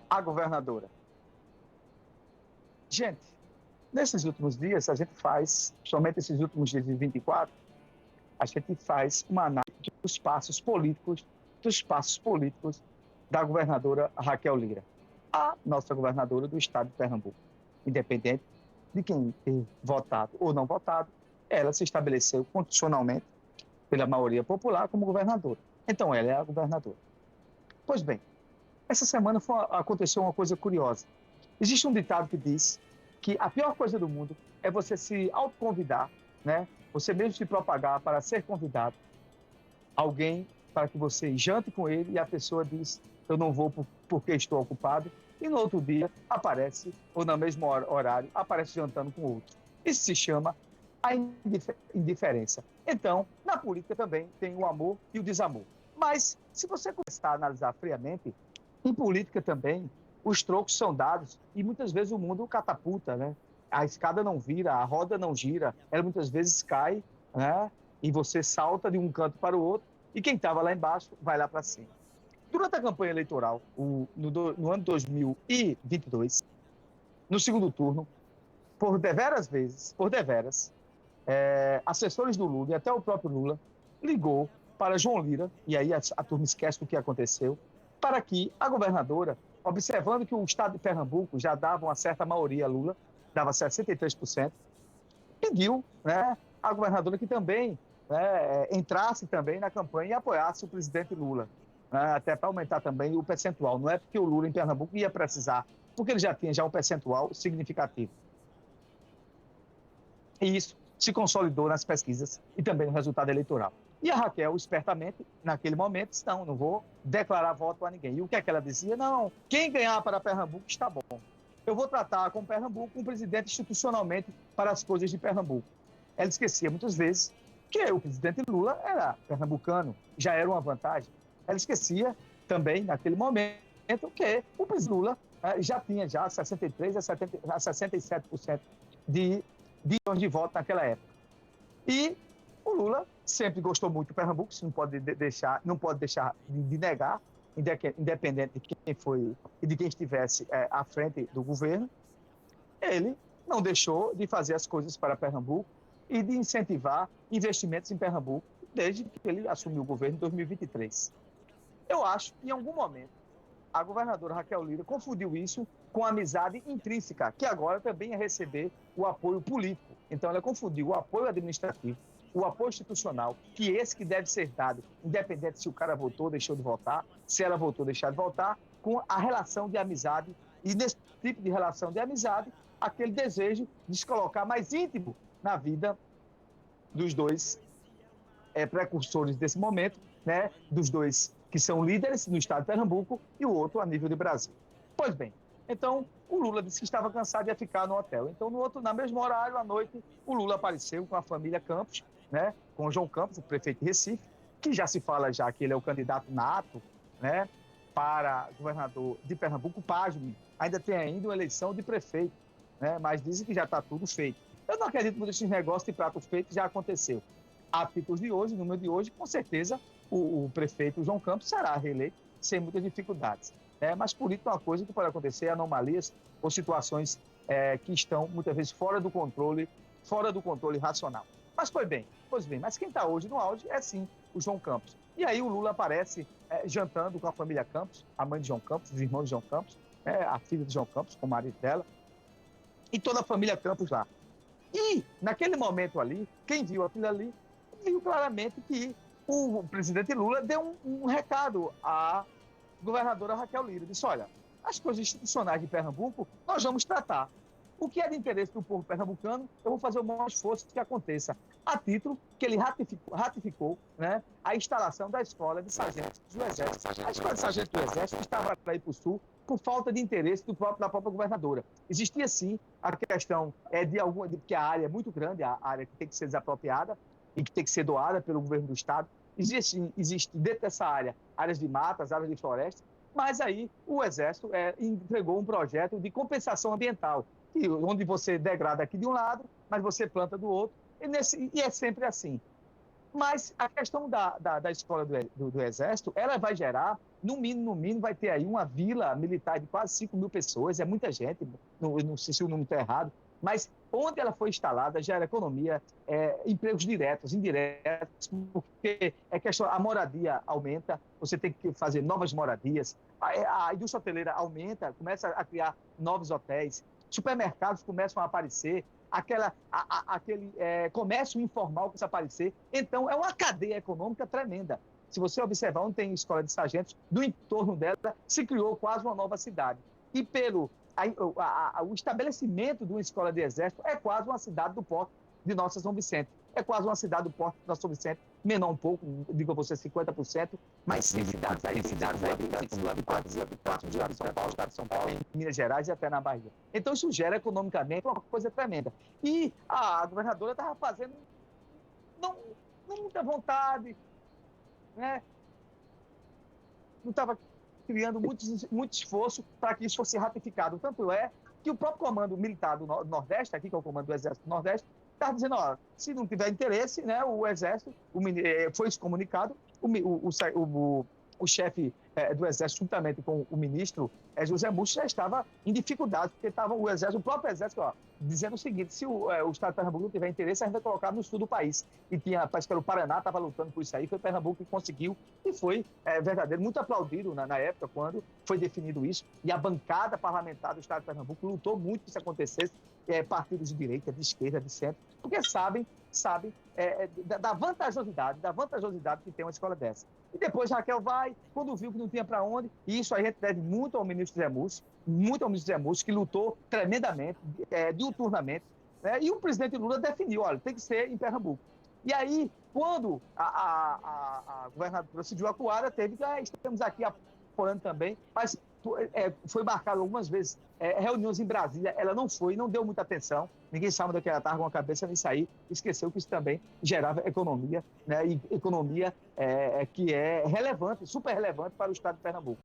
a governadora. Gente, nesses últimos dias, a gente faz, somente esses últimos dias de 24, a gente faz uma análise dos passos políticos da governadora Raquel Lira, a nossa governadora do estado de Pernambuco. Independente de quem ter votado ou não votado, ela se estabeleceu constitucionalmente pela maioria popular como governadora. Então, ela é a governadora. Pois bem, essa semana aconteceu uma coisa curiosa. Existe um ditado que diz que a pior coisa do mundo é você se autoconvidar, né? Você mesmo se propagar para ser convidado, alguém para que você jante com ele e a pessoa diz, eu não vou porque estou ocupado, e no outro dia aparece, ou no mesmo horário, aparece jantando com outro. Isso se chama a indiferença. Então, na política também tem o amor e o desamor. Mas, se você começar a analisar friamente, em política também, os trocos são dados e muitas vezes o mundo catapulta, né? A escada não vira, a roda não gira, ela muitas vezes cai, né? E você salta de um canto para o outro e quem estava lá embaixo vai lá para cima. Durante a campanha eleitoral, no ano 2022, no segundo turno, por deveras, assessores do Lula e até o próprio Lula ligou para João Lira, e aí a turma esquece do que aconteceu, para que a governadora, observando que o estado de Pernambuco já dava uma certa maioria a Lula, dava 63%, pediu, né, a governadora que também, né, entrasse também na campanha e apoiasse o presidente Lula, né, até para aumentar também o percentual. Não é porque o Lula em Pernambuco ia precisar, porque ele já tinha um percentual significativo. E isso se consolidou nas pesquisas e também no resultado eleitoral. E a Raquel, espertamente, naquele momento, disse, não vou declarar voto a ninguém. E o que é que ela dizia? Não, quem ganhar para Pernambuco está bom. Eu vou tratar com Pernambuco um presidente institucionalmente para as coisas de Pernambuco. Ela esquecia muitas vezes que o presidente Lula era pernambucano, já era uma vantagem. Ela esquecia também, naquele momento, que o presidente Lula já tinha 63% a 67% de voto naquela época. E o Lula sempre gostou muito do Pernambuco, isso não pode deixar de negar, independente de quem foi e de quem estivesse à frente do governo. Ele não deixou de fazer as coisas para Pernambuco e de incentivar investimentos em Pernambuco desde que ele assumiu o governo em 2023. Eu acho que, em algum momento, a governadora Raquel Lira confundiu isso com a amizade intrínseca, que agora também é receber o apoio político. Então, ela confundiu o apoio administrativo, o apoio institucional, que esse que deve ser dado, independente se o cara votou ou deixou de votar, se ela votou ou deixou de votar, com a relação de amizade. E nesse tipo de relação de amizade, aquele desejo de se colocar mais íntimo na vida dos dois precursores desse momento, né, dos dois que são líderes no estado de Pernambuco e o outro a nível de Brasil. Pois bem, então o Lula disse que estava cansado de ficar no hotel. Então, na mesmo horário, à noite, o Lula apareceu com a família Campos, né, com o João Campos, o prefeito de Recife, que já se fala já que ele é o candidato nato, né, para governador de Pernambuco. Pasme, ainda tem uma eleição de prefeito, né, mas dizem que já está tudo feito. Eu não acredito muito nesses negócios de prato feito, já aconteceu. A títulos de hoje, no número de hoje, com certeza o prefeito João Campos será reeleito sem muitas dificuldades. Mas política é uma coisa que pode acontecer, anomalias ou situações que estão muitas vezes fora do controle racional. Mas pois bem, mas quem está hoje no auge é sim o João Campos. E aí o Lula aparece jantando com a família Campos, a mãe de João Campos, os irmãos de João Campos, a filha de João Campos, com o marido dela, e toda a família Campos lá. E, naquele momento ali, quem viu aquilo ali, viu claramente que o presidente Lula deu um recado à governadora Raquel Lira. Disse, olha, as coisas institucionais de Pernambuco nós vamos tratar. O que é de interesse do povo pernambucano, eu vou fazer o maior esforço que aconteça. A título que ele ratificou, né, a instalação da escola de sargentos do Exército. A escola de sargentos do Exército estava para ir para o Sul por falta de interesse da própria governadora. Existia, sim, a questão porque a área é muito grande, a área que tem que ser desapropriada e que tem que ser doada pelo governo do Estado. Existe dentro dessa áreas de matas, áreas de floresta, mas aí o Exército entregou um projeto de compensação ambiental, onde você degrada aqui de um lado, mas você planta do outro, e é sempre assim. Mas a questão da escola do Exército, ela vai gerar, no mínimo, vai ter aí uma vila militar de quase 5 mil pessoas, é muita gente, não sei se o número está errado, mas onde ela foi instalada gera economia, empregos diretos, indiretos, porque a moradia aumenta, você tem que fazer novas moradias, a indústria hoteleira aumenta, começa a criar novos hotéis, supermercados começam a aparecer, aquele comércio informal começa a aparecer. Então, é uma cadeia econômica tremenda. Se você observar onde tem escola de sargentos, do entorno dela se criou quase uma nova cidade. E o estabelecimento de uma escola de exército é quase uma cidade do porte de Nossa São Vicente. É quase uma cidade do porte de Nossa São Vicente, menor um pouco, digo a você 50%, mas tem cidades aí, como habitantes de São Paulo, estado de São Paulo, em Minas Gerais e até na Bahia. Então isso gera economicamente uma coisa tremenda. E a governadora estava fazendo não muita vontade, né? Não estava criando muito esforço para que isso fosse ratificado. Tanto é que o próprio comando militar do Nordeste, aqui que é o comando do Exército do Nordeste, está dizendo, ó, se não tiver interesse, né, o Exército, foi isso comunicado, o chefe do Exército, juntamente com o ministro José Múcio, já estava em dificuldade, porque estava o próprio Exército, ó, dizendo o seguinte, se o Estado de Pernambuco não tiver interesse, a gente vai colocar no sul do país. E parece que o Paraná estava lutando por isso aí, foi o Pernambuco que conseguiu, e foi verdadeiro, muito aplaudido na época, quando foi definido isso, e a bancada parlamentar do Estado de Pernambuco lutou muito que isso acontecesse, partidos de direita, de esquerda, de centro, porque sabem da vantajosidade que tem uma escola dessa. E depois Raquel vai, quando viu que não tinha para onde, e isso aí a gente deve muito ao ministro Zé Múcio, que lutou tremendamente, diuturnamente, né? E o presidente Lula definiu, olha, tem que ser em Pernambuco. E aí, quando a governadora Cidil Acuara teve que, estamos aqui apoiando também, mas foi marcado algumas vezes reuniões em Brasília, ela não foi, não deu muita atenção, ninguém sabe onde ela estava com a cabeça nisso aí, esqueceu que isso também gerava economia, né, e economia que é relevante, super relevante para o estado de Pernambuco.